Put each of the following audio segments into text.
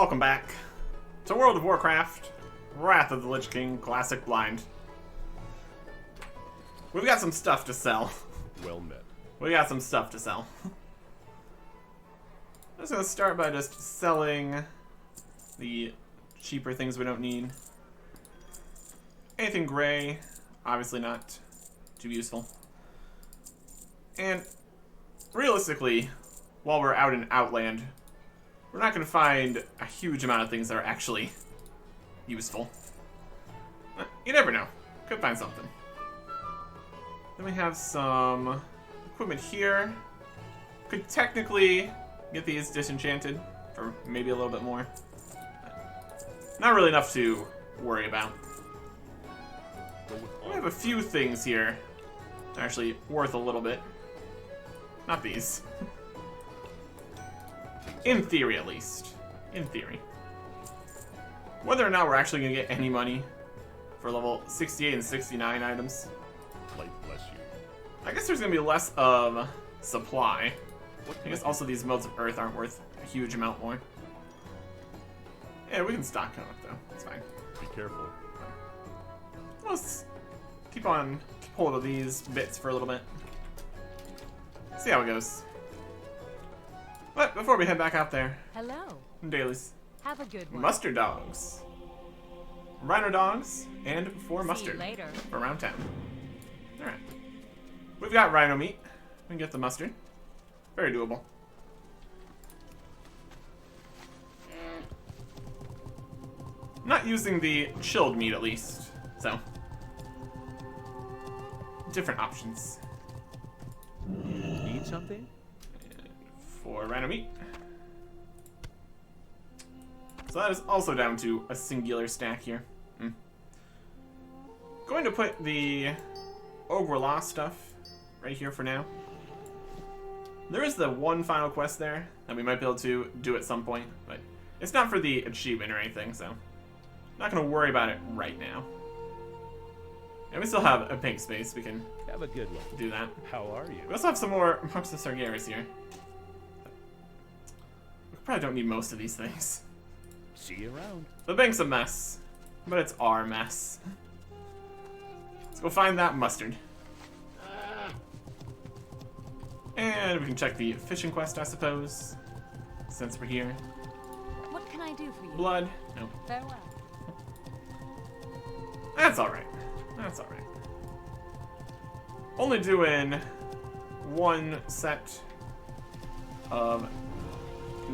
Welcome back to World of Warcraft, Wrath of the Lich King Classic Blind. We've got some stuff to sell. Well met. We got some stuff to sell. I'm just gonna start by just selling the cheaper things we don't need. Anything gray, obviously not too useful. And realistically, while we're out in Outland, we're not going to find a huge amount of things that are actually useful. You never know. Could find something. Then we have some equipment here. Could technically get these disenchanted for maybe a little bit more. Not really enough to worry about. We have a few things here that are actually worth a little bit. Not these. In theory, at least. In theory. Whether or not we're actually going to get any money for level 68 and 69 items. Light bless you. I guess there's going to be less of supply. I guess also these modes of earth aren't worth a huge amount more. Yeah, we can stock them up though. It's fine. Be careful. Let's keep hold of these bits for a little bit. See how it goes. But before we head back out there, Hello. dailies. Have a good one. Mustard dogs, rhino dogs, and 4 mustard See you later. for around town. Alright. We've got rhino meat. We can get the mustard. Very doable. Not using the chilled meat at least, so different options. Need something? For rhino meat. So that is also down to a singular stack here. Going to put the Ogre Law stuff right here for now. There is the one final quest there that we might be able to do at some point, but it's not for the achievement or anything, so not going to worry about it right now. And we still have a pink space. We can Have a good one. do that. How are you? We also have some more Marks of Sargeras here. We probably don't need most of these things. See you around. The bank's a mess, but it's our mess. Let's go find that mustard. And we can check the fishing quest, I suppose, since we're here. What can I do for you? Blood? Nope. Farewell. That's alright. That's alright. Only doing one set of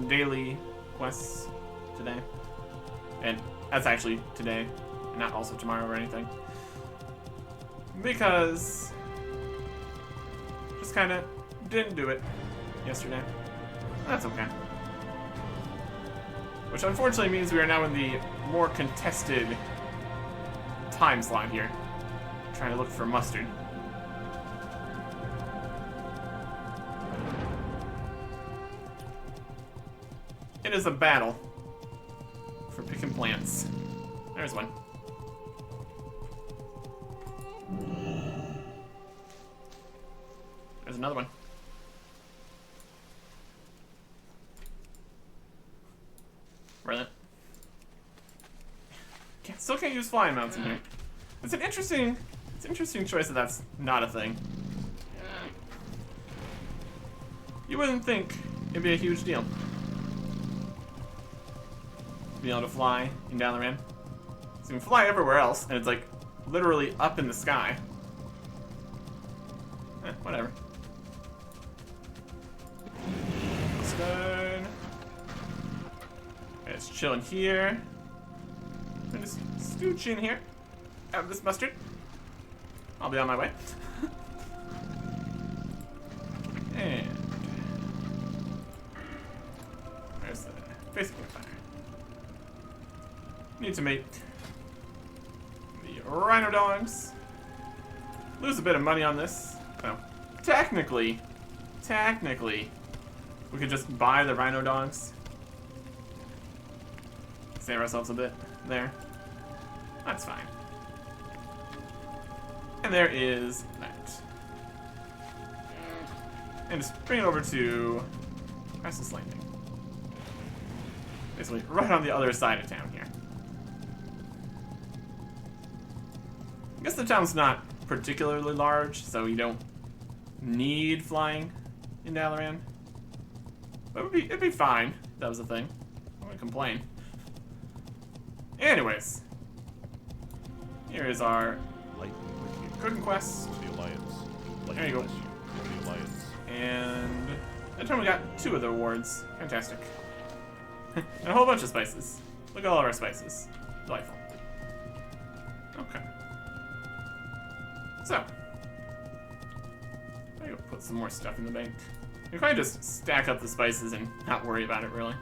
daily quests today. And that's actually today, and not also tomorrow or anything. Because just kind of didn't do it yesterday. That's okay. Which unfortunately means we are now in the more contested time slot here. Trying to look for mustard. It is a battle for picking plants. There's one. There's another one. Really? Still can't use flying mounts in here. It's an interesting choice that that's not a thing. You wouldn't think it'd be a huge deal. Being able to fly in Dalaran. So you can fly everywhere else, and it's like literally up in the sky. Whatever. Mustard. Okay, it's chilling here. I'm just scooch in here. Have this mustard. I'll be on my way. And where's the basic fire? Need to make the rhino dogs. Lose a bit of money on this. So technically, we could just buy the rhino dogs. Save ourselves a bit there. That's fine. And there is that. And just bring it over to Restless Landing. Basically, right on the other side of town here. I guess the town's not particularly large, so you don't need flying in Dalaran. But it'd be fine if that was a thing. I wouldn't complain. Anyways, here is our Light with you. cooking quest. For the Alliance. Light There you go. bless you. For the Alliance. And that time we got 2 of the rewards. Fantastic. And a whole bunch of spices. Look at all of our spices. Delightful. Okay. So. I'm gonna go put some more stuff in the bank. You can probably just stack up the spices and not worry about it, really.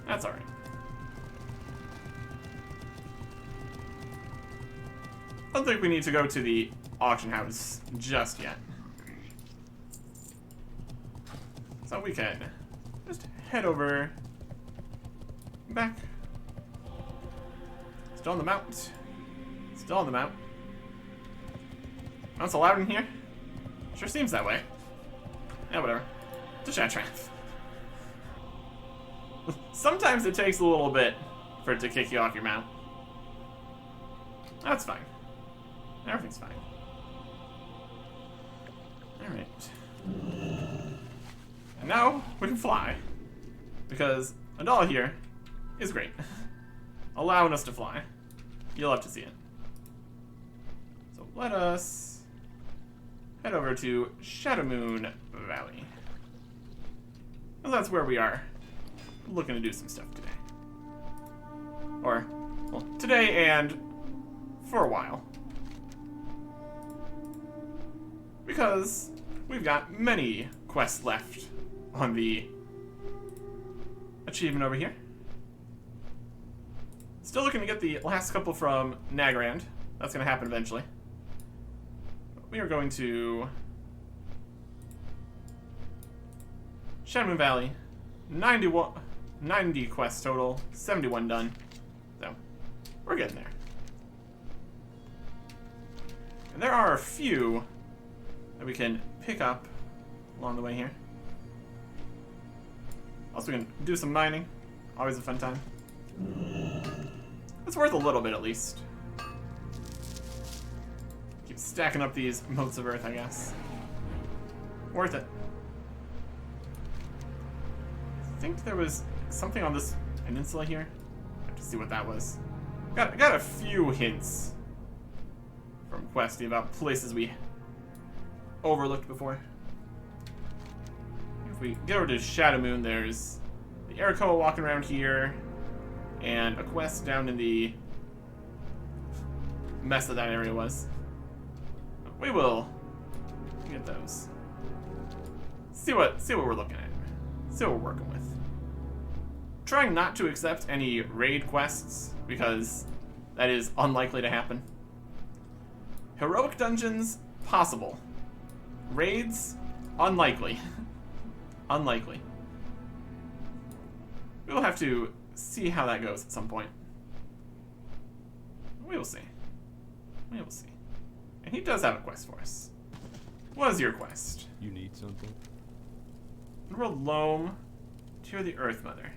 That's alright. I don't think we need to go to the auction house just yet. So we can just head over back. Still on the mount. Still on the mount. Mount's allowed in here? Sure seems that way. Yeah, whatever. It's a chat trap. Sometimes it takes a little bit for it to kick you off your mount. That's fine. Everything's fine. Alright. And now we can fly. Because a doll here is great. Allowing us to fly. You'll have to see it. So let us head over to Shadowmoon Valley. And that's where we are looking to do some stuff today. Or, well, today and for a while. Because we've got many quests left on the achievement over here. Still looking to get the last couple from Nagrand. That's going to happen eventually. We are going to Shadowmoon Valley. 90 quests total, 71 done. So, we're getting there. And there are a few that we can pick up along the way here. Also, we can do some mining. Always a fun time. It's worth a little bit, at least. Keep stacking up these motes of earth, I guess. Worth it. I think there was something on this peninsula here. I have to see what that was. Got a few hints from Questy about places we overlooked before. If we get over to Shadowmoon, there's the Arakoa walking around here, and a quest down in the mess that area was. We will get those. See what we're looking at. See what we're working with. Trying not to accept any raid quests because that is unlikely to happen. Heroic dungeons, possible. Raids, unlikely. Unlikely. We'll have to see how that goes at some point. We will see. We will see. And he does have a quest for us. What is your quest? You need something? Underworld Loam, Tear the Earth Mother.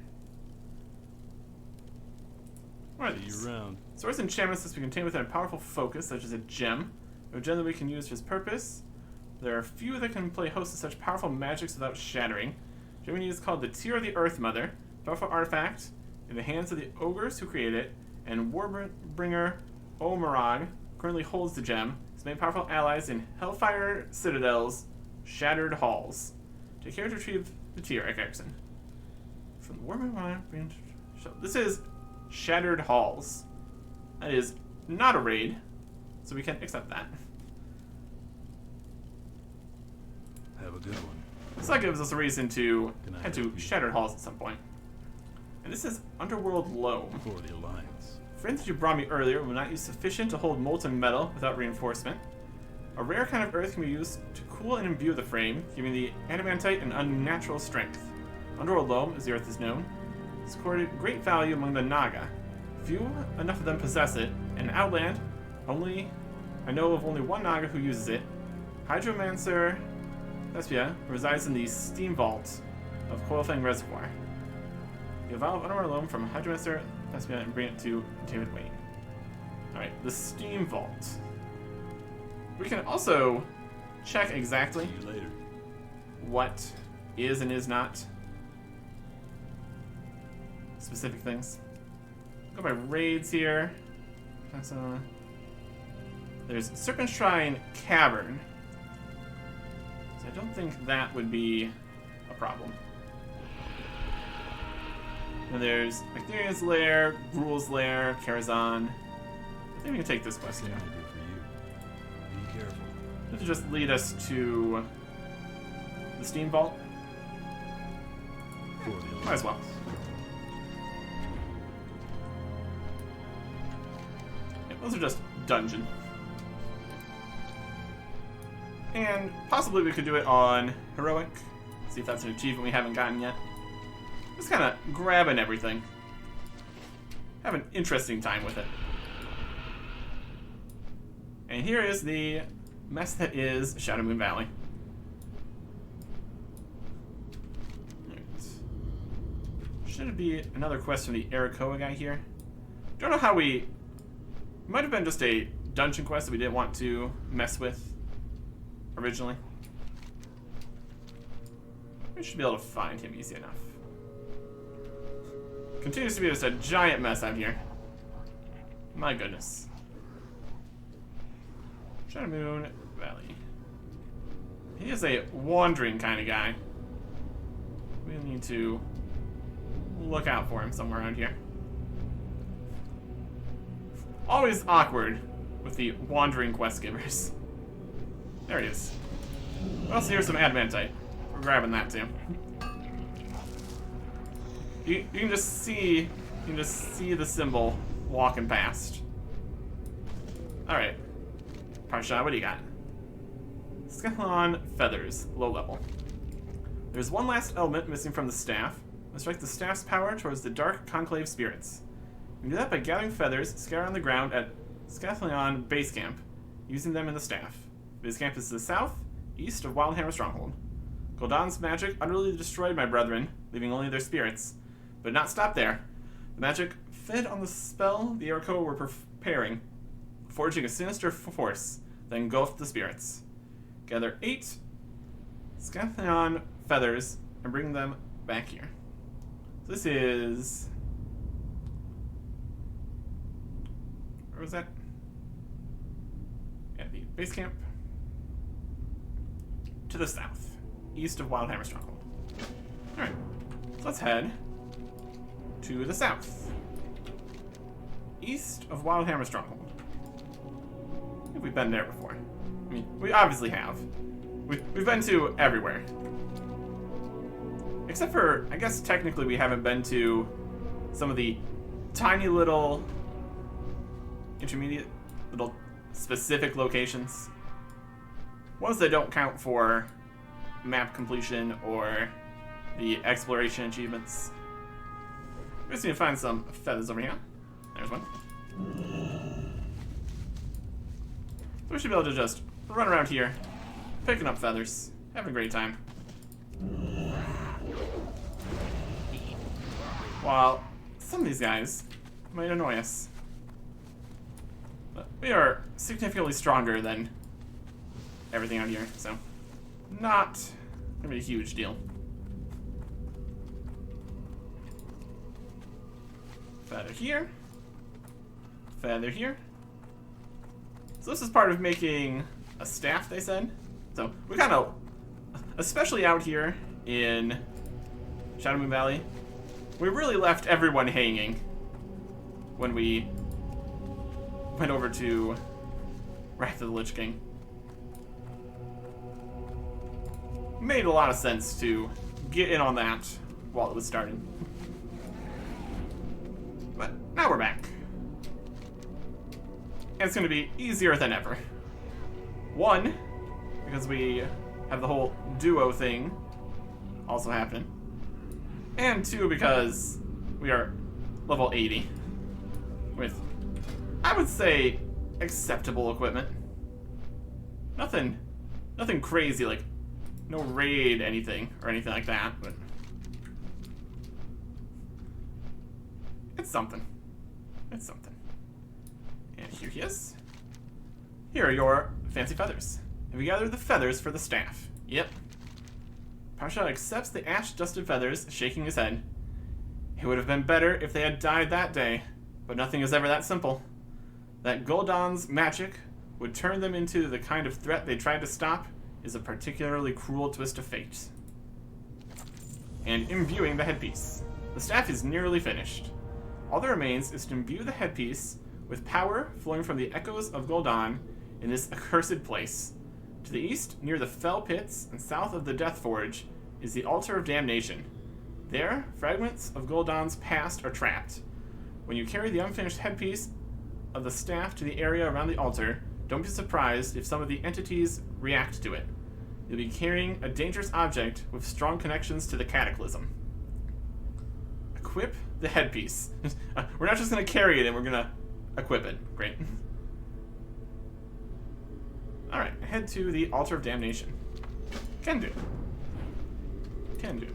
What are See these? you around. Source enchantments must be contained within a powerful focus, such as a gem. A gem that we can use for this purpose. There are few that can play host to such powerful magics without shattering. The gem we use is called the Tear of the Earth Mother. Powerful artifact in the hands of the ogres who created it, and Warbringer Omarag currently holds the gem. His main powerful allies in Hellfire Citadel's Shattered Halls. Take care to retrieve the Tear, Erickson. From the Warbringer. This is Shattered Halls. That is not a raid, so we can accept that. Have a good one. So that gives us a reason to Can I head to help you? Shattered Halls at some point. And this is Underworld Loam. For the Alliance. Friends that you brought me earlier will not use sufficient to hold molten metal without reinforcement. A rare kind of earth can be used to cool and imbue the frame, giving the adamantite an unnatural strength. Underworld Loam, as the earth is known, is accorded great value among the Naga. Few enough of them possess it, and in Outland, I know of only one Naga who uses it. Hydromancer Thespia resides in the steam vault of Coilfang Reservoir. You evolve Underwater Loam from Hydromaster, and bring it to David Wayne. Alright, the Steam Vault. We can also check exactly See you later. what is and is not specific things. Go by raids here. There's Serpent Shrine Cavern. So I don't think that would be a problem. And there's Bacteria's Lair, Gruul's Lair, Karazhan. I think we can take this quest What here. can I do for you? Be careful. This will just lead us to the Steam Vault. For the Might as well. Yeah, those are just dungeon. And possibly we could do it on Heroic. See if that's an achievement we haven't gotten yet. Just kind of grabbing everything. Have an interesting time with it. And here is the mess that is Shadow Moon Valley. Alright. Should it be another quest from the Arakoa guy here? Don't know how we... Might have been just a dungeon quest that we didn't want to mess with originally. We should be able to find him easy enough. Continues to be just a giant mess out here. My goodness. Shadow Moon Valley. He is a wandering kind of guy. We need to look out for him somewhere around here. Always awkward with the wandering quest givers. There he is. Also, here's some adamantite. We're grabbing that too. You can just see the symbol walking past. All right, Parsha, what do you got? Skeleton feathers, low level. There's one last element missing from the staff. Let's direct the staff's power towards the dark conclave spirits. You can do that by gathering feathers scattered on the ground at Skeleton Base Camp, using them in the staff. Base Camp is to the south, east of Wildhammer Stronghold. Gul'dan's magic utterly destroyed my brethren, leaving only their spirits. But not stop there. The magic fed on the spell the Arakoa were preparing, forging a sinister force that engulfed the spirits. Gather 8 Skeleton feathers and bring them back here. This is... Where was that? At the base camp. To the south, east of Wildhammer Stronghold. Alright, so let's head to the south, east of Wildhammer Stronghold. I think we've been there before. I mean, we obviously have. We've been to everywhere. Except for, I guess technically we haven't been to some of the tiny little intermediate, little specific locations. Ones that don't count for map completion or the exploration achievements. We just need to find some feathers over here. There's one. We should be able to just run around here, picking up feathers, having a great time. While some of these guys might annoy us. But we are significantly stronger than everything out here, so not gonna be a huge deal. Feather here. Feather here. So this is part of making a staff, they said. So we kind of, especially out here in Shadow Moon Valley, we really left everyone hanging when we went over to Wrath of the Lich King. Made a lot of sense to get in on that while it was starting. But now we're back. And it's going to be easier than ever. One, because we have the whole duo thing also happening. And two, because we are level 80. With, I would say, acceptable equipment. Nothing crazy, like no raid anything or anything like that, but It's something. It's something. And here he is. Here are your fancy feathers. Have you gathered the feathers for the staff? Yep. Pasha accepts the ash-dusted feathers, shaking his head. It would have been better if they had died that day, but nothing is ever that simple. That Gul'dan's magic would turn them into the kind of threat they tried to stop is a particularly cruel twist of fate. And imbuing the headpiece. The staff is nearly finished. All that remains is to imbue the headpiece with power flowing from the echoes of Gul'dan in this accursed place. To the east, near the Fell Pits, and south of the Death Forge, is the Altar of Damnation. There, fragments of Gul'dan's past are trapped. When you carry the unfinished headpiece of the staff to the area around the altar, don't be surprised if some of the entities react to it. You'll be carrying a dangerous object with strong connections to the Cataclysm. Equip the headpiece. We're not just going to carry it in, we're going to equip it. Great. Alright, head to the Altar of Damnation. Can do. Can do.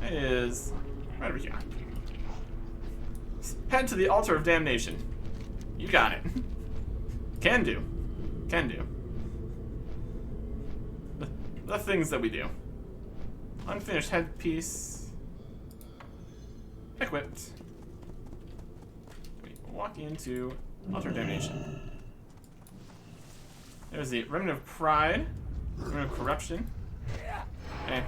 It is right over here. Head to the Altar of Damnation. You got it. Can do. Can do. The things that we do. Unfinished headpiece. Equipped. We walk into Altar of Damnation. There's the Remnant of Pride. Remnant of Corruption. Okay.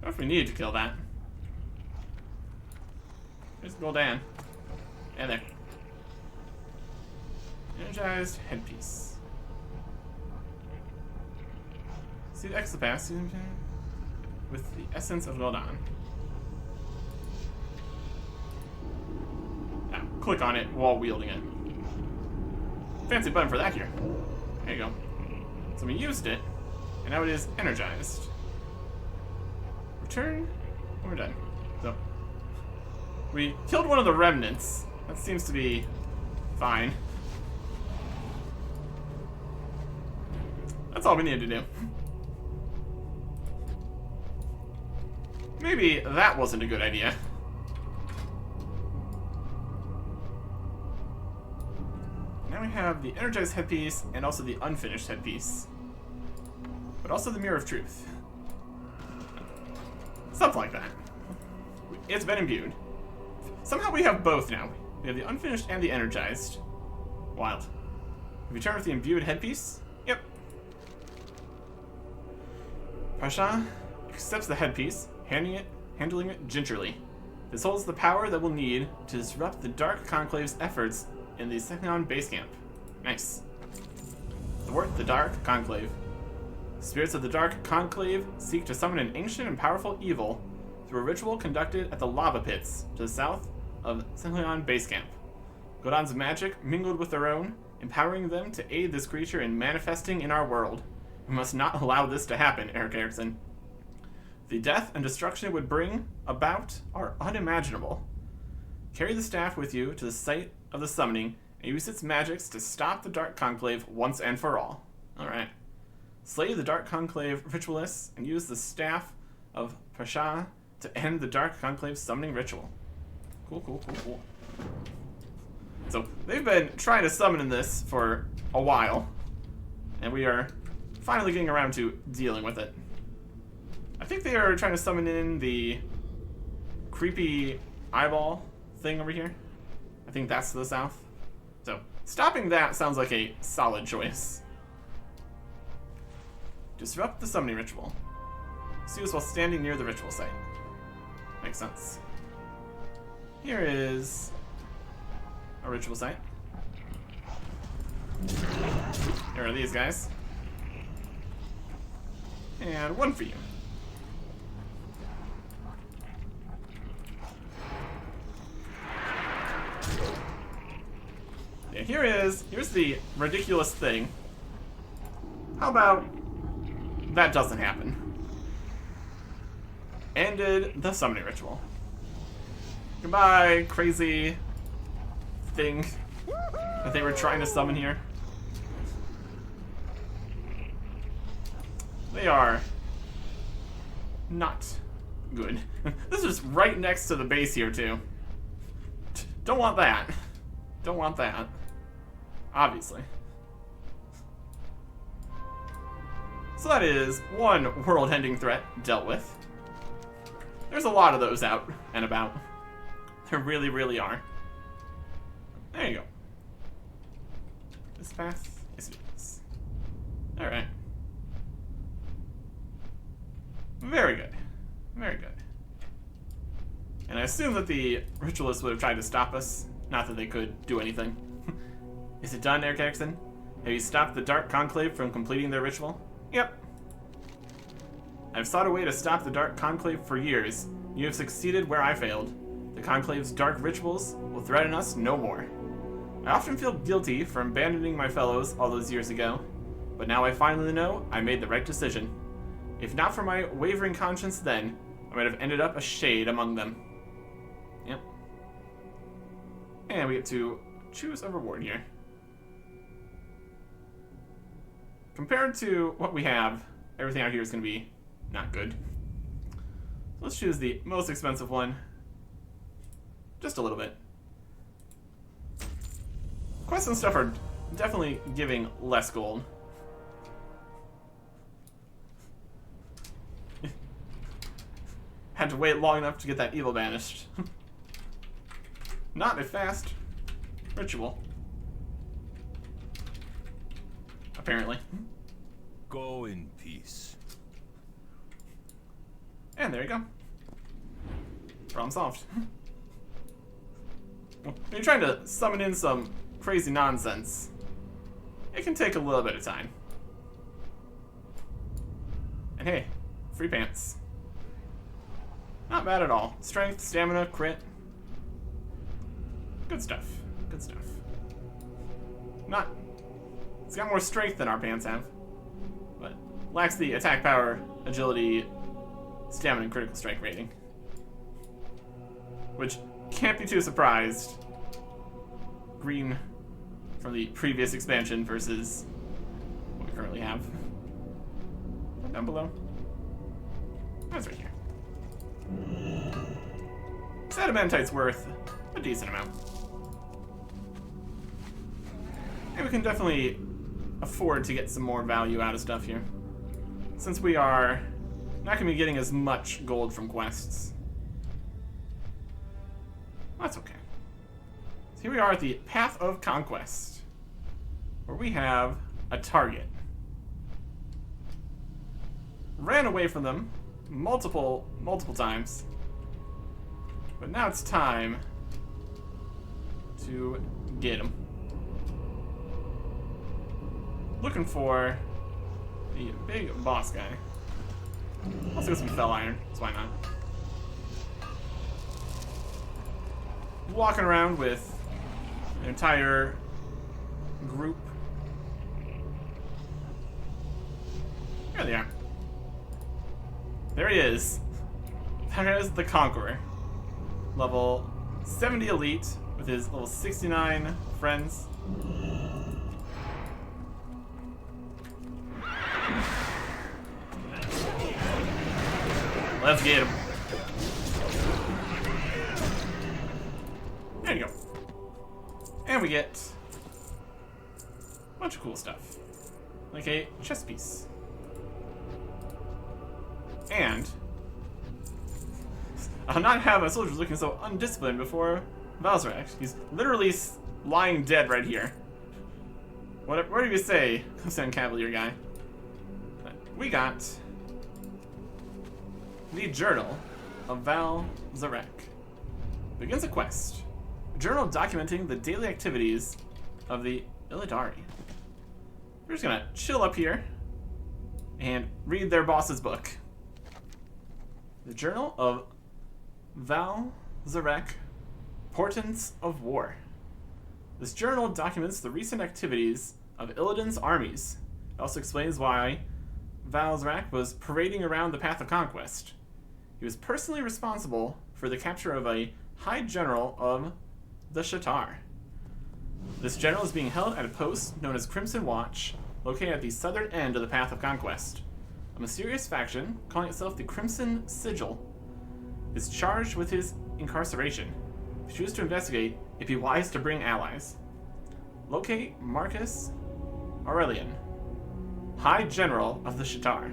What if we needed to kill that? There's Gul'dan. And there. Energized headpiece. See the Exopath with the essence of Gul'dan. Now, click on it while wielding it. Fancy button for that here. There you go. So we used it, and now it is energized. Return, and we're done. So, we killed one of the remnants. That seems to be fine. That's all we needed to do. Maybe that wasn't a good idea. Now we have the energized headpiece and also the unfinished headpiece. But also the Mirror of Truth. Something like that. It's been imbued. Somehow we have both now. We have the unfinished and the energized. Wild. Have you turned with the imbued headpiece? Yep. Pasha accepts the headpiece, handling it gingerly. This holds the power that we'll need to disrupt the Dark Conclave's efforts in the Second base camp. Nice. Thwart the Dark Conclave. Spirits of the Dark Conclave seek to summon an ancient and powerful evil through a ritual conducted at the lava pits to the south of Second base camp. Gul'dan's magic mingled with their own, empowering them to aid this creature in manifesting in our world. We must not allow this to happen, Eric Erickson. The death and destruction it would bring about are unimaginable. Carry the staff with you to the site of the summoning and use its magics to stop the Dark Conclave once and for all. Alright. Slay the Dark Conclave ritualists and use the staff of Pasha to end the Dark Conclave summoning ritual. Cool, cool, cool, cool. So, they've been trying to summon in this for a while, and we are finally getting around to dealing with it. I think they are trying to summon in the creepy eyeball thing over here. I think that's to the south. So, stopping that sounds like a solid choice. Disrupt the summoning ritual. See us while standing near the ritual site. Makes sense. Here is a ritual site. Here are these guys. And one for you. Yeah, here's the ridiculous thing. How about that doesn't happen? Ended the summoning ritual. Goodbye, crazy thing that they were trying to summon here. They are not Good. This is right next to the base here, too. Don't want that. Don't want that. Obviously. So that is one world-ending threat dealt with. There's a lot of those out and about. There really, really are. There you go. This path? Yes, it is. Alright. Very good. Very good. And I assume that the ritualists would have tried to stop us. Not that they could do anything. Is it done, Eric Erickson? Have you stopped the Dark Conclave from completing their ritual? Yep. I've sought a way to stop the Dark Conclave for years. You have succeeded where I failed. The Conclave's dark rituals will threaten us no more. I often feel guilty for abandoning my fellows all those years ago, but now I finally know I made the right decision. If not for my wavering conscience then, I might have ended up a shade among them. Yep. And we get to choose a reward here. Compared to what we have, everything out here is going to be not good. Let's choose the most expensive one. Just a little bit. Quests and stuff are definitely giving less gold. Had to wait long enough to get that evil banished. Not a fast ritual. Apparently. Go in peace. And there you go. Problem solved. When you're trying to summon in some crazy nonsense, it can take a little bit of time. And hey, free pants. Not bad at all. Strength, stamina, crit. Good stuff. Good stuff. It's got more strength than our pants have, but lacks the attack power, agility, stamina, and critical strike rating. Which can't be too surprised. Green from the previous expansion versus what we currently have. Down below. That's right here. Adamantite's worth a decent amount. And we can definitely afford to get some more value out of stuff here, since we are not going to be getting as much gold from quests. That's okay. So here we are at the Path of Conquest, where we have a target. Ran away from them multiple times, but now it's time to get him. Looking for the big boss guy. Also get some fell iron, so why not? Walking around with an entire group. There they are. There he is. There is the Conqueror. Level 70 elite with his level 69 friends. Let's get him. There you go. And we get a bunch of cool stuff. Like a chess piece. And I'll not have my soldiers looking so undisciplined before Valzrak. He's literally lying dead right here. What do you say, Costan Cavalier guy? But we got the Journal of Valzrak. Begins a quest. A journal documenting the daily activities of the Illidari. We're just gonna chill up here and read their boss's book. The Journal of Valzrak, Portents of War. This journal documents the recent activities of Illidan's armies. It also explains why Valzrak was parading around the Path of Conquest. He was personally responsible for the capture of a High General of the Shatar. This general is being held at a post known as Crimson Watch, located at the southern end of the Path of Conquest. A mysterious faction, calling itself the Crimson Sigil, is charged with his incarceration. If you choose to investigate, it'd be wise to bring allies. Locate Marcus Aurelian, High General of the Shatar.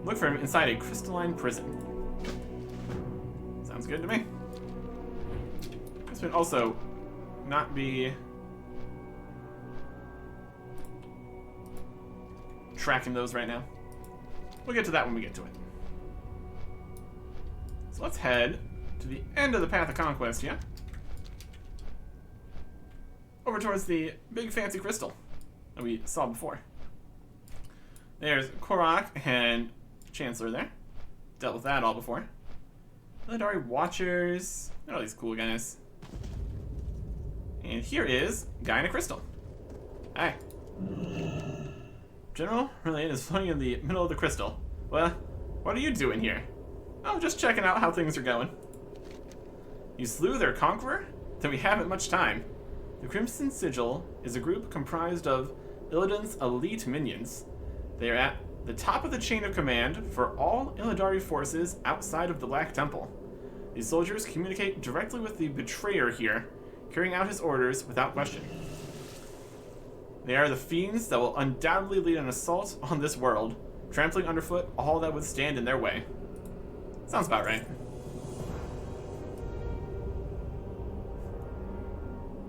Look for him inside a crystalline prison. Sounds good to me. This would also not be tracking those right now. We'll get to that when we get to it. So let's head to the end of the Path of Conquest, yeah? Over towards the big fancy crystal that we saw before. There's Korok and Chancellor there. Dealt with that all before. Illidari Watchers. Look at all these cool guys. And here is Guy in a Crystal. Hi. General Reliant is floating in the middle of the crystal. Well, what are you doing here? I'm just checking out how things are going. You slew their conqueror? Then we haven't much time. The Crimson Sigil is a group comprised of Illidan's elite minions. They are at the top of the chain of command for all Illidari forces outside of the Black Temple. These soldiers communicate directly with the betrayer here, carrying out his orders without question. They are the fiends that will undoubtedly lead an assault on this world, trampling underfoot all that would stand in their way. Sounds about right.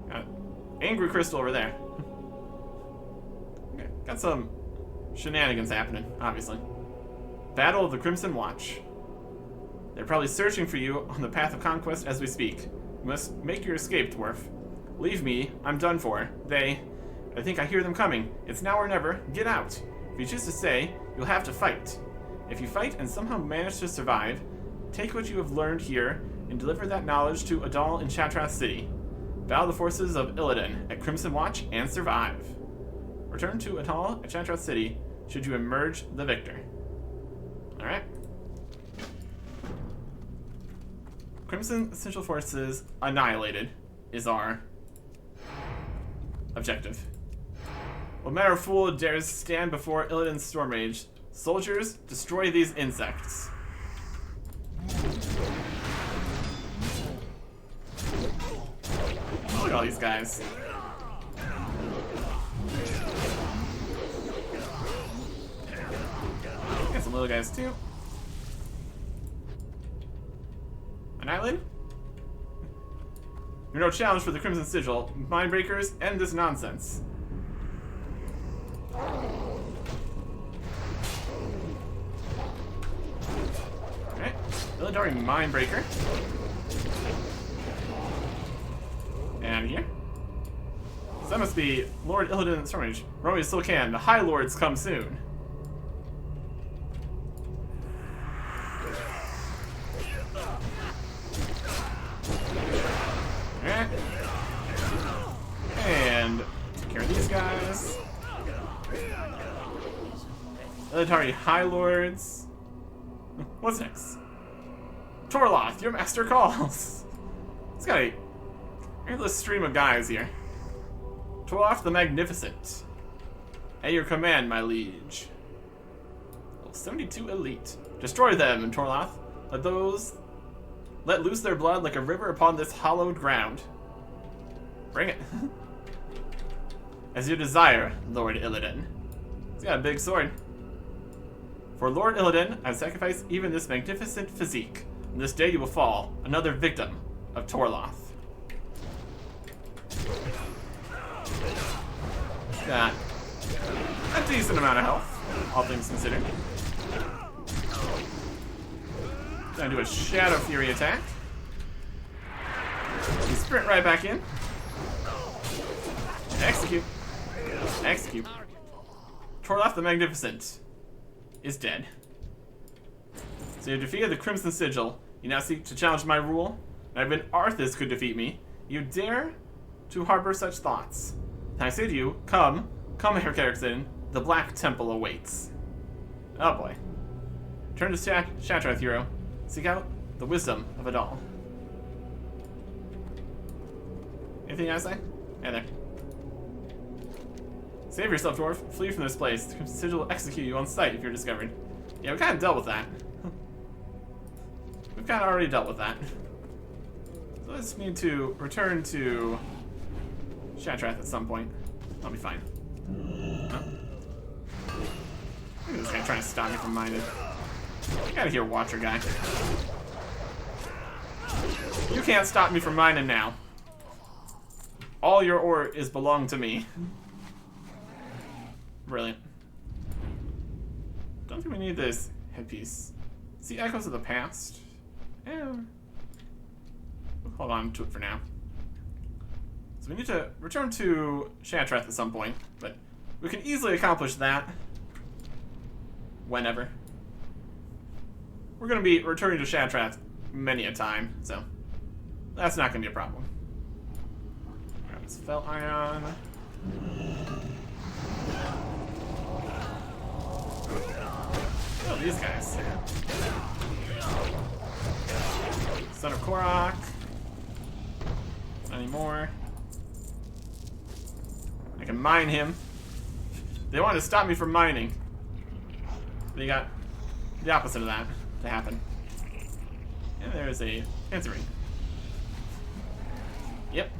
Got angry crystal over there. Okay, got some shenanigans happening, obviously. Battle of the Crimson Watch. They're probably searching for you on the Path of Conquest as we speak. You must make your escape, dwarf. Leave me, I'm done for. I think I hear them coming. It's now or never. Get out. If you choose to stay, you'll have to fight. If you fight and somehow manage to survive, take what you have learned here and deliver that knowledge to Adal in Chatrath City. Battle the forces of Illidan at Crimson Watch and survive. Return to Adal at Chatrath City should you emerge the victor. Alright. Crimson Essential Forces annihilated is our objective. What manner of fool dares stand before Illidan's Storm Rage? Soldiers, destroy these insects. Look at all these guys. Got some little guys too. Annihilate? You're no challenge for the Crimson Sigil. Mindbreakers, end this nonsense. Alright, Illidari Mindbreaker. And here. So that must be Lord Illidan Stormrage. Romeo still can. The High Lords come soon. Alright. And take care of these guys. Illidari High Lords. What's next? Torloth, your master calls. It's got a endless stream of guys here. Torloth the Magnificent. At your command, my liege. Level 72 elite. Destroy them, Torloth. Let loose their blood like a river upon this hallowed ground. Bring it. As you desire, Lord Illidan. He's got a big sword. For Lord Illidan, I sacrifice even this magnificent physique. On this day you will fall, another victim of Torloth. Got a decent amount of health, all things considered. Gonna do a Shadow Fury attack. You sprint right back in. Execute. Execute. Torloth the Magnificent is dead. So you have defeated the Crimson Sigil. You now seek to challenge my rule. And even Arthas could defeat me. You dare to harbor such thoughts. And I say to you, come, Herr Erickson. The Black Temple awaits. Oh boy. Turn to Shatrath, hero. Seek out the wisdom of Adal. Anything you gotta say? Hey there. Save yourself, dwarf. Flee from this place. The Crimson Sigil will execute you on sight if you're discovered. Yeah, we kind of dealt with that. We've kind of already dealt with that. So let's need to return to Shatrath at some point. I'll be fine. Oh. Look at this guy trying to stop me from mining. Get out of here, Watcher guy. You can't stop me from mining now. All your ore is belong to me. Brilliant. Don't think we need this headpiece. See echoes of the past? Yeah. We'll hold on to it for now. So we need to return to Shatrath at some point, but we can easily accomplish that whenever. We're going to be returning to Shatrath many a time, so that's not going to be a problem. Grab this felt ion. Oh, these guys. Son of Korok. Not anymore. I can mine him. They wanted to stop me from mining. They got the opposite of that to happen. And there's a fancy ring. Yep.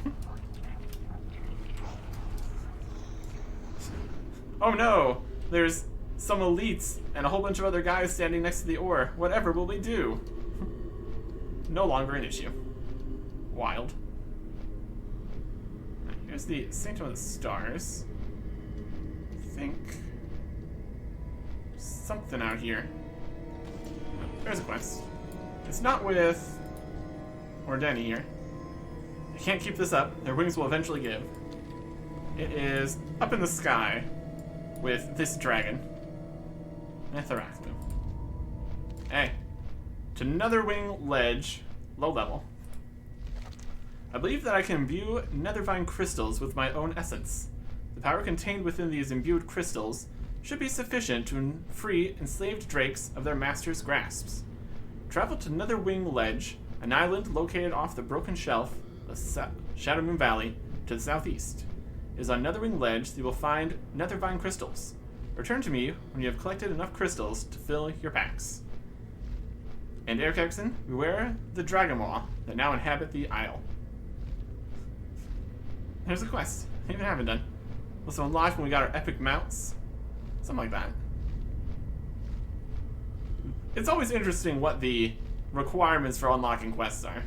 Oh no! There's some elites and a whole bunch of other guys standing next to the ore. Whatever will we do? No longer an issue. Wild. Right, here's the Sanctum of the Stars. I think something out here. Oh, there's a quest. It's not with Ordeni here. I can't keep this up. Their wings will eventually give. It is up in the sky with this dragon. Netheractu. Hey. To Netherwing Ledge, low level. I believe that I can imbue Nethervine crystals with my own essence. The power contained within these imbued crystals should be sufficient to free enslaved drakes of their master's grasps. Travel to Netherwing Ledge, an island located off the broken shelf of Shadowmoon Valley to the southeast. It is on Netherwing Ledge that you will find Nethervine crystals. Return to me when you have collected enough crystals to fill your packs. And Erkexen, beware the dragon maw that now inhabit the isle. There's a quest. I even haven't done. Also unlocked when we got our epic mounts. Something like that. It's always interesting what the requirements for unlocking quests are.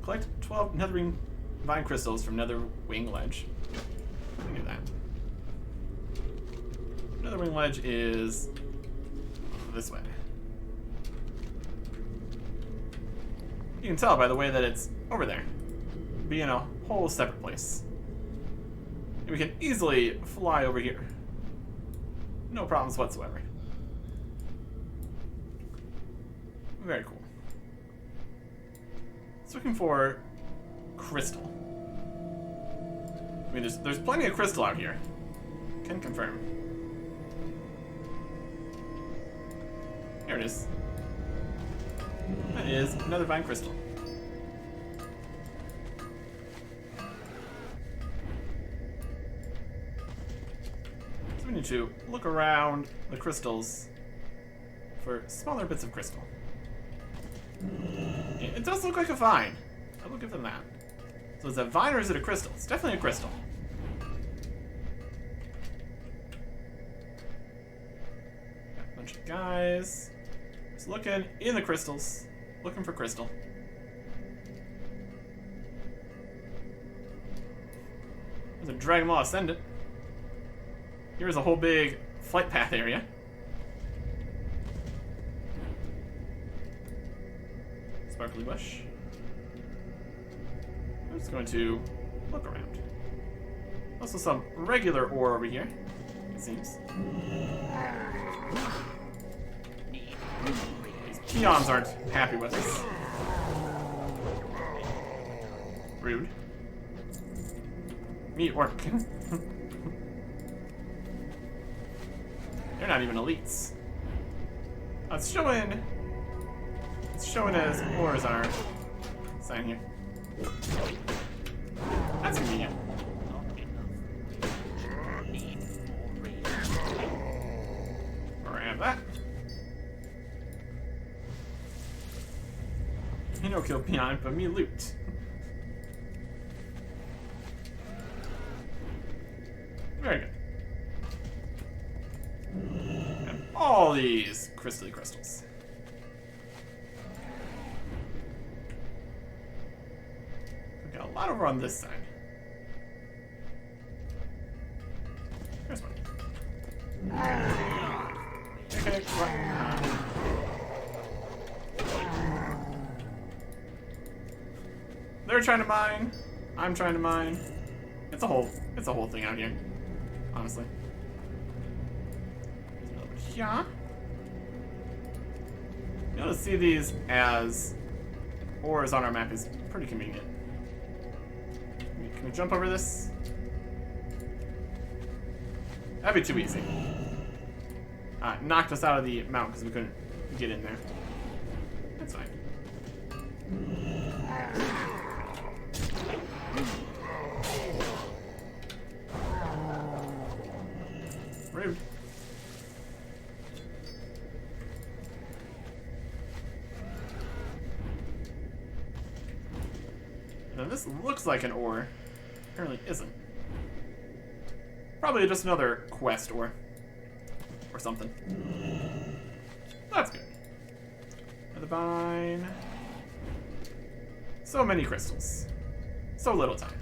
Collect 12 Netherwing Vine crystals from Netherwing Ledge. I knew that. Netherwing Ledge is this way. You can tell by the way that it's over there. Be in a whole separate place. And we can easily fly over here. No problems whatsoever. Very cool. It's looking for crystal. I mean, there's plenty of crystal out here. Can confirm. Here it is. That is another vine crystal. So we need to look around the crystals for smaller bits of crystal. It does look like a vine. I will give them that. So is it a vine or is it a crystal? It's definitely a crystal. Got a bunch of guys. Just looking in the crystals. Looking for crystal. There's a Dragon Maw Ascendant. Here's a whole big flight path area. Sparkly bush. I'm just going to look around. Also some regular ore over here, it seems. These peons aren't happy with us. Rude. Me orc. They're not even elites. It's showing as ores on our sign here. That's convenient. Grab that. no kill beyond, but me loot. Very good. And all these crystally crystals. We got a lot over on this side. There's one. Okay, they're trying to mine. I'm trying to mine. It's a whole thing out here. Honestly. Yeah. Being able to see these as ores on our map is pretty convenient. Can we jump over this? That'd be too easy. Knocked us out of the mountain because we couldn't get in there. That's fine. Rude. Now this looks like an ore. Apparently isn't. Probably just another quest or something. That's good. Another vine. So many crystals. So little time.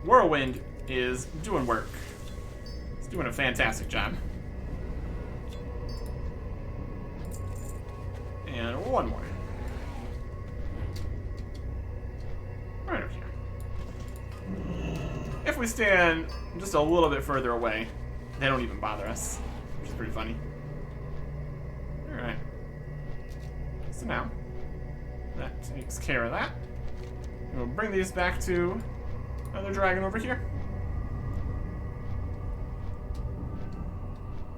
Whirlwind is doing work. It's doing a fantastic job. And one more. Right over here. If we stand just a little bit further away, they don't even bother us, which is pretty funny. Alright. So now, that takes care of that. And we'll bring these back to another dragon over here.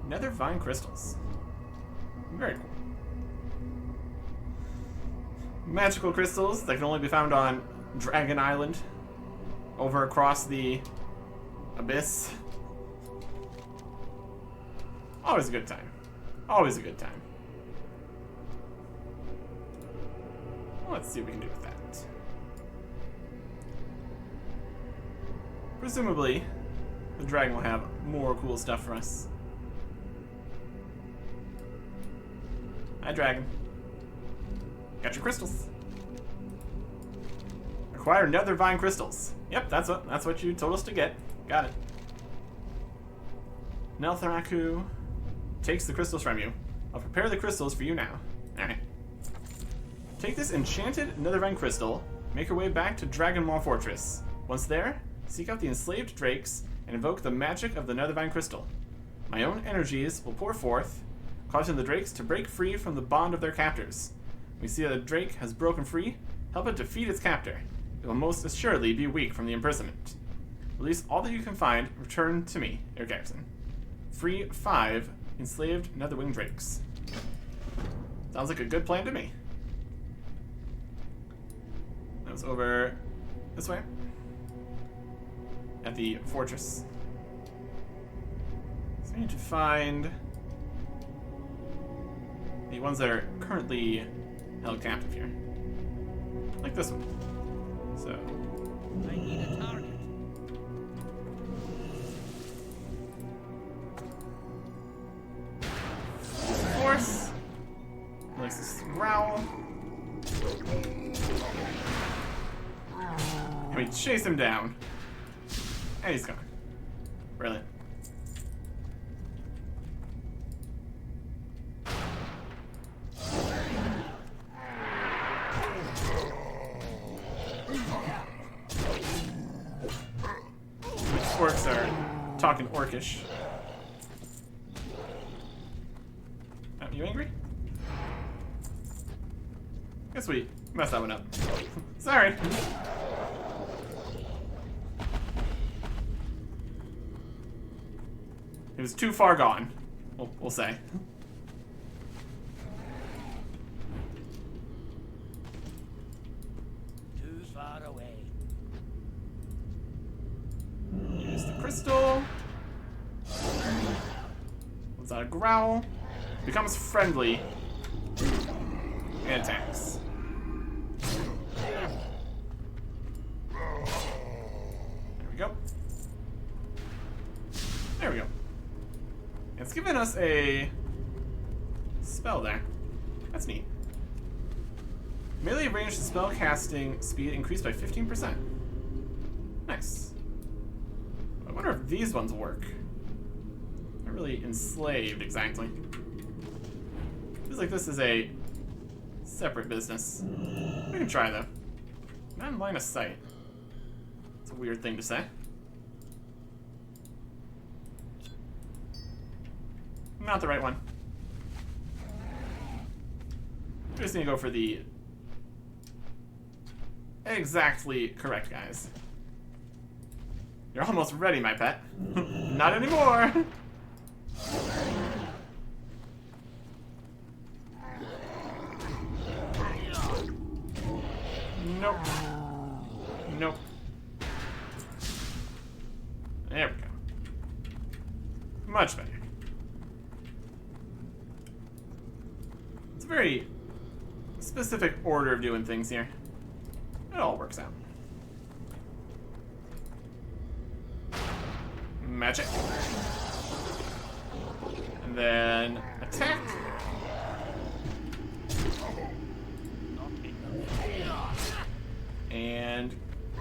Nether vine crystals. Very cool. Magical crystals that can only be found on Dragon Island, over across the abyss. Always a good time. Always a good time. Let's see what we can do with that. Presumably, the dragon will have more cool stuff for us. Hi, dragon. Got your crystals. Acquire nether vine crystals. Yep, that's what you told us to get. Got it. Neltharaku takes the crystals from you. I'll prepare the crystals for you now. Alright. Take this enchanted nether vine crystal, make your way back to Dragonmaw Fortress. Once there, seek out the enslaved drakes and invoke the magic of the nether vine crystal. My own energies will pour forth, causing the drakes to break free from the bond of their captors. When you see that a drake has broken free, help it defeat its captor. It will most assuredly be weak from the imprisonment. Release all that you can find, return to me, Air Garrison. Free 5 enslaved netherwing drakes. Sounds like a good plan to me. That was over this way. At the fortress. So we need to find the ones that are currently held captive here. Like this one. So. I need a target. Force. Likes this growl. And we chase him down. And he's gone. Brilliant. Orcs are talking orcish. Oh, you angry? Guess we messed that one up. Sorry. It was too far gone, we'll say. Too far away. Use the crystal. Lets out a growl. Becomes friendly. And attacks. There we go. There we go. It's given us a spell there. That's neat. Melee range and spell casting speed increased by 15%. Nice. I wonder if these ones work. Not really enslaved exactly. Feels like this is a separate business. We can try though. Not in line of sight. It's a weird thing to say. Not the right one. We just need to go for the exactly correct guys. You're almost ready, my pet. Not anymore. Nope. Nope. There we go. Much better. It's a very specific order of doing things here. It all works out. Magic. And then attack. And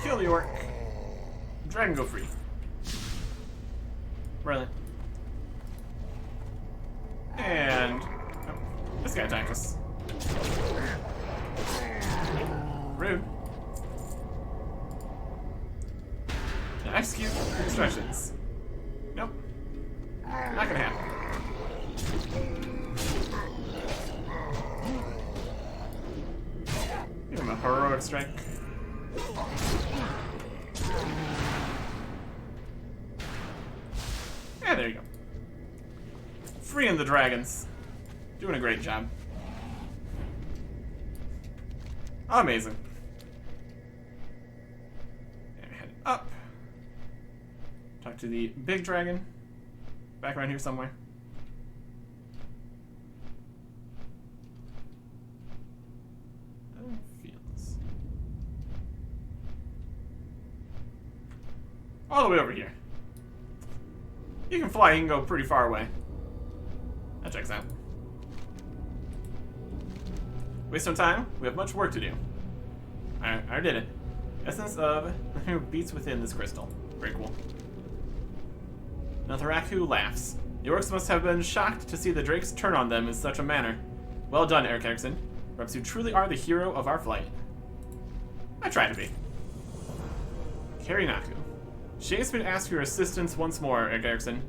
kill the orc. Dragon go free. Brilliant. And oh, this guy attacked us. Rude. Now execute the instructions. Nope. Not gonna happen. Give him a heroic strike. Yeah, there you go. Freeing the dragons. Doing a great job. Amazing. And head up. Talk to the big dragon. Back around here somewhere. How it feels. All the way over here. You can fly, you can go pretty far away. That checks out. Waste some time, we have much work to do. I did it. Essence of beats within this crystal. Very cool. Natharaku laughs. The orcs must have been shocked to see the drakes turn on them in such a manner. Well done, Eric Erickson. Perhaps you truly are the hero of our flight. I try to be. Karinaku. Shames me to ask your assistance once more, Eric Erickson,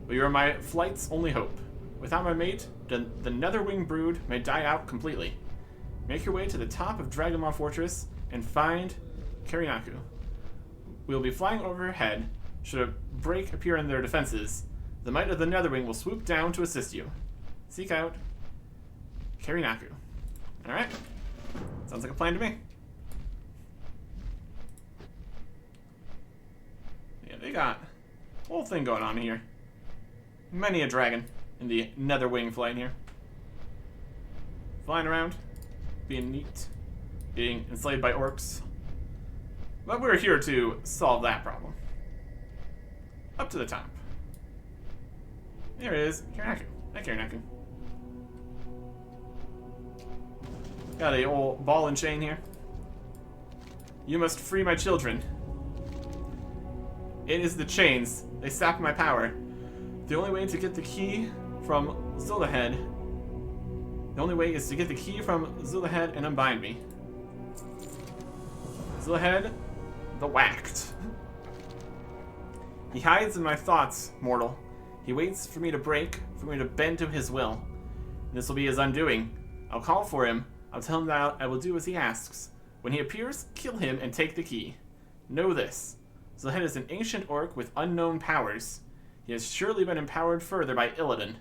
but you are my flight's only hope. Without my mate, the Netherwing brood may die out completely. Make your way to the top of Dragonmaw Fortress and find Karinaku. We will be flying overhead. Should a break appear in their defenses, the might of the Netherwing will swoop down to assist you. Seek out Karinaku. Alright. Sounds like a plan to me. Yeah, they got a whole thing going on here. Many a dragon in the Netherwing flight here. Flying around, being neat, being enslaved by orcs. But we're here to solve that problem. Up to the top. There is Karinaku. Hi, Karinaku. Got a old ball and chain here. You must free my children. It is the chains. They sap my power. The only way to get the key from Zulahead. The only way is to get the key from Zulahead and unbind me. Zulahead, the whacked. He hides in my thoughts, mortal. He waits for me to break, for me to bend to his will. This will be his undoing. I'll call for him. I'll tell him that I will do as he asks. When he appears, kill him and take the key. Know this. Zulahead is an ancient orc with unknown powers. He has surely been empowered further by Illidan.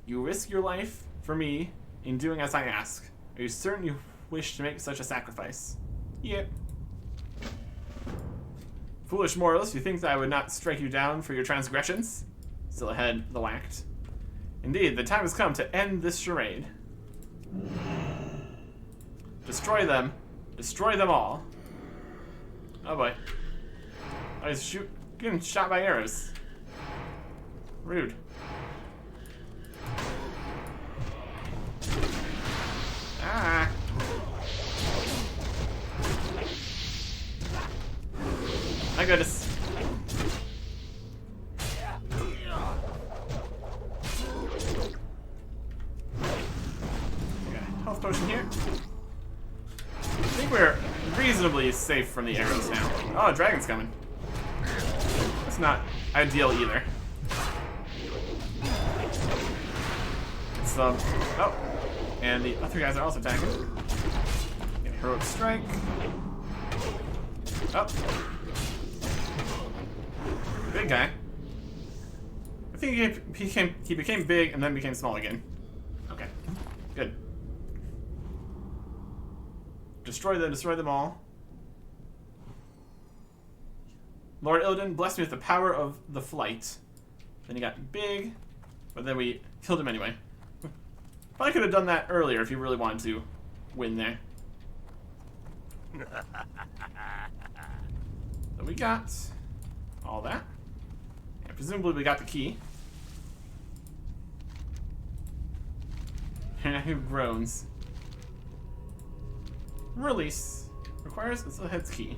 You risk your life for me in doing as I ask. Are you certain you wish to make such a sacrifice? Yep. Foolish moralist, you think that I would not strike you down for your transgressions? Still ahead, the whacked. Indeed, the time has come to end this charade. Destroy them. Destroy them all. Oh boy. Oh, he's getting shot by arrows. Rude. Ah. My goodness. Okay, health potion here. I think we're reasonably safe from the arrows now. Oh, a dragon's coming. That's not ideal either. It's, oh. And the other guys are also attacking. Heroic strike. Oh. Big guy. I think he became big and then became small again. Okay. Good. Destroy them all. Lord Illidan blessed me with the power of the flight. Then he got big, but then we killed him anyway. Probably could have done that earlier if you really wanted to win there. So we got all that. And presumably we got the key. And who groans? Release. Requires the head's key.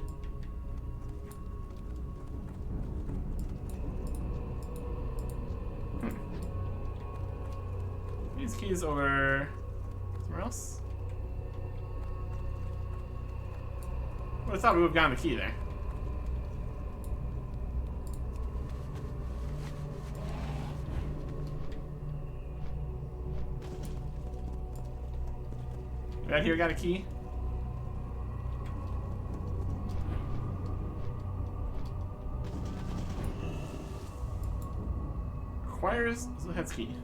These keys over somewhere else. Would have thought we would have gotten the key there. Right here, got a key. Requires the head's key.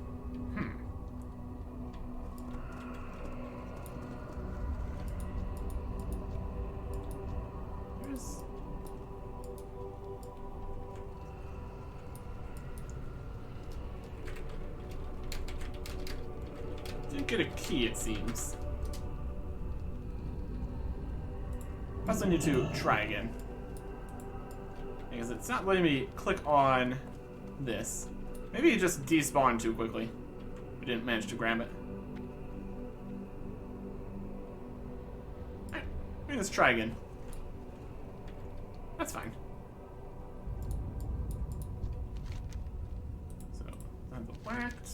Didn't get a key, it seems. Perhaps I need to try again. Because it's not letting me click on this. Maybe it just despawned too quickly. We didn't manage to grab it. Alright, let's try again. That's fine. So, I'm whacked.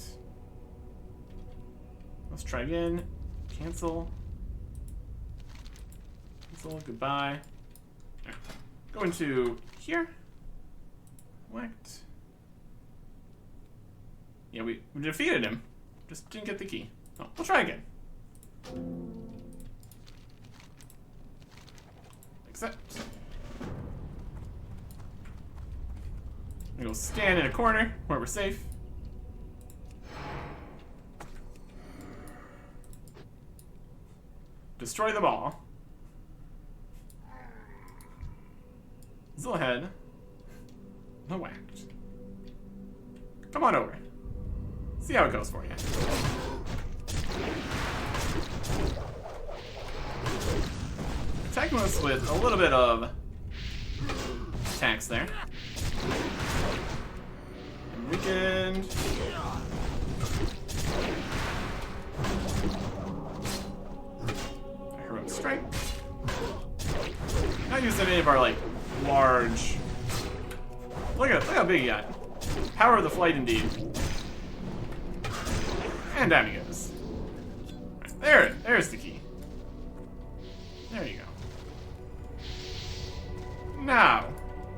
Let's try again. Cancel. Cancel, goodbye. Right. Go into here. Whacked. Yeah, we defeated him. Just didn't get the key. Oh, we'll try again. Accept. We'll stand in a corner where we're safe. Destroy them all. Still ahead. No whacked. Come on over. See how it goes for you. Attacking us with a little bit of attacks there. And weakened. Heroic strike. Not using any of our like large. Look how big he got. Power of the flight indeed. And down he goes. Right, there's the key. There you go. Now,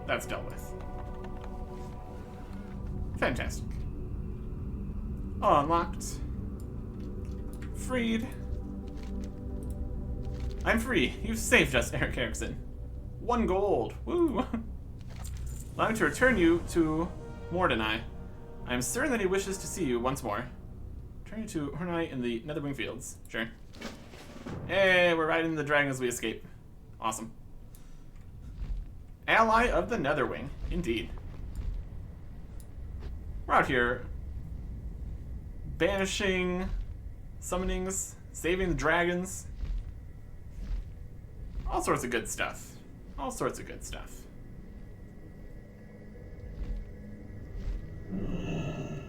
that's dealt with. Fantastic. All unlocked. Freed. I'm free. You've saved us, Eric Erickson. 1 gold. Woo! Allow me to return you to Mordinai. I am certain that he wishes to see you once more. Return you to Mordinai in the Netherwing Fields. Sure. Hey, we're riding the dragon as we escape. Awesome. ally of the Netherwing. Indeed. We're out here banishing summonings, saving the dragons. All sorts of good stuff. All sorts of good stuff.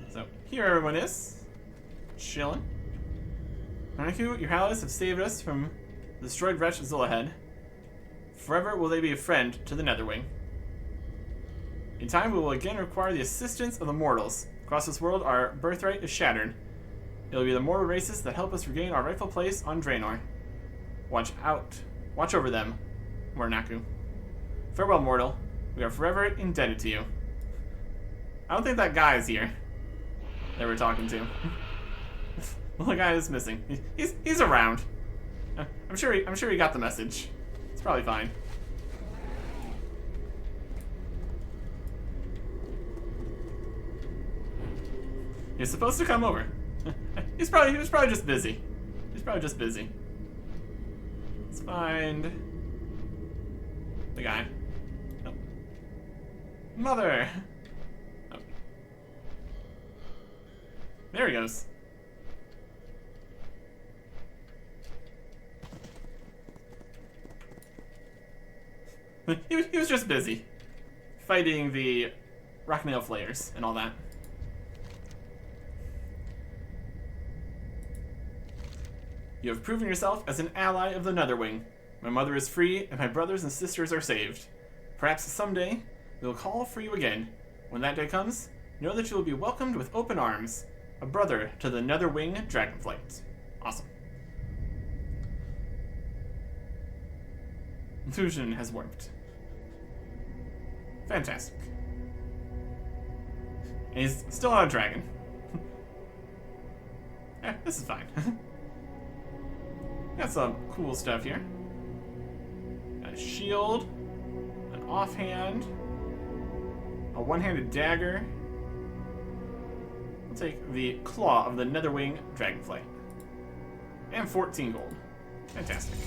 So, here everyone is. Chilling. Anaku, your allies have saved us from the destroyed wretch Zillahhead. Forever will they be a friend to the Netherwing. In time, we will again require the assistance of the mortals. Across this world, our birthright is shattered. It will be the mortal races that help us regain our rightful place on Draenor. Watch out. Watch over them, Mornaku. Farewell, mortal. We are forever indebted to you. I don't think that guy is here that we're talking to. Well, the guy is missing. He's around. I'm sure he got the message. It's probably fine. He's supposed to come over. He was probably just busy. He's probably just busy. Let's find the guy. Oh. Mother. Oh. There he goes. He was just busy fighting the Rocknail Flayers and all that. You have proven yourself as an ally of the Netherwing. My mother is free, and my brothers and sisters are saved. Perhaps someday we will call for you again. When that day comes, know that you will be welcomed with open arms, a brother to the Netherwing Dragonflight. Awesome. Illusion has warped. Fantastic. And he's still not a dragon. This is fine. Got some cool stuff here. Got a shield, an offhand, a one-handed dagger. We'll take the claw of the Netherwing Dragonflight. And 14 gold. Fantastic.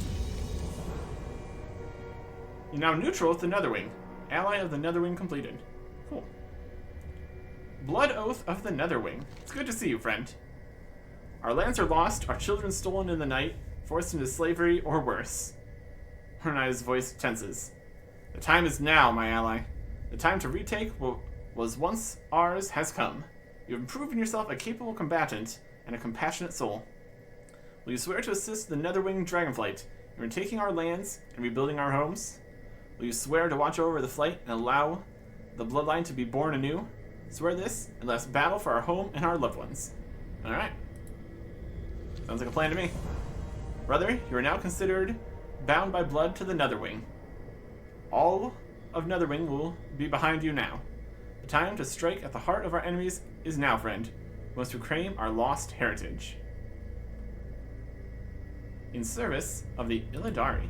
You're now neutral with the Netherwing. Ally of the Netherwing completed. Cool. Blood Oath of the Netherwing. It's good to see you, friend. Our lands are lost, our children stolen in the night, forced into slavery or worse. Hornai's voice tenses. The time is now, my ally. The time to retake what was once ours has come. You have proven yourself a capable combatant and a compassionate soul. Will you swear to assist the Netherwing Dragonflight in retaking our lands and rebuilding our homes? Will you swear to watch over the flight and allow the bloodline to be born anew? Swear this, and let us battle for our home and our loved ones. Alright. Sounds like a plan to me. Brother, you are now considered bound by blood to the Netherwing. All of Netherwing will be behind you now. The time to strike at the heart of our enemies is now, friend. We must reclaim our lost heritage. In service of the Illidari.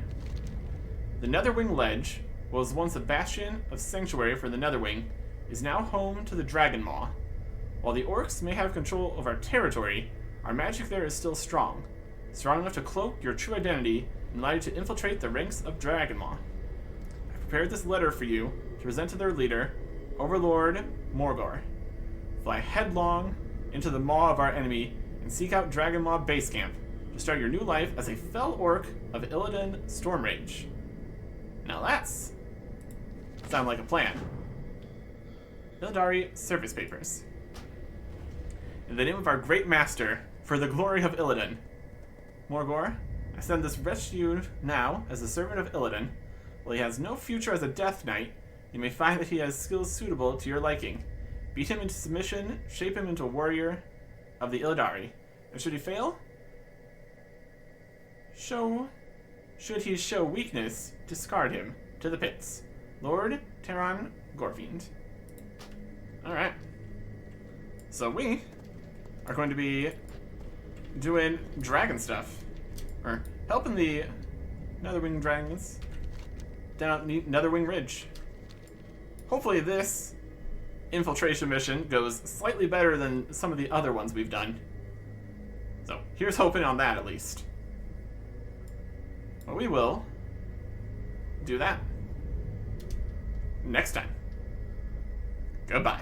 The Netherwing Ledge was once a bastion of sanctuary for the Netherwing, is now home to the Dragon Maw. While the orcs may have control of our territory, our magic there is still strong enough to cloak your true identity and allow you to infiltrate the ranks of Dragon Maw. I prepared this letter for you to present to their leader, Overlord Morgor. Fly headlong into the maw of our enemy and seek out Dragon Maw base camp to start your new life as a fell orc of Illidan Stormrage. Now that's sound like a plan. Illidari Service Papers. In the name of our great master, for the glory of Illidan, Morgor, I send this wretch to you now as a servant of Illidan. While he has no future as a Death Knight, you may find that he has skills suitable to your liking. Beat him into submission, shape him into a warrior of the Illidari. And should he fail, should he show weakness, discard him to the pits. Lord Terran Gorfiend. Alright. So we are going to be doing dragon stuff. Or helping the Netherwing dragons down Netherwing Ridge. Hopefully this infiltration mission goes slightly better than some of the other ones we've done. So here's hoping on that at least. But we will do that. next time. Goodbye.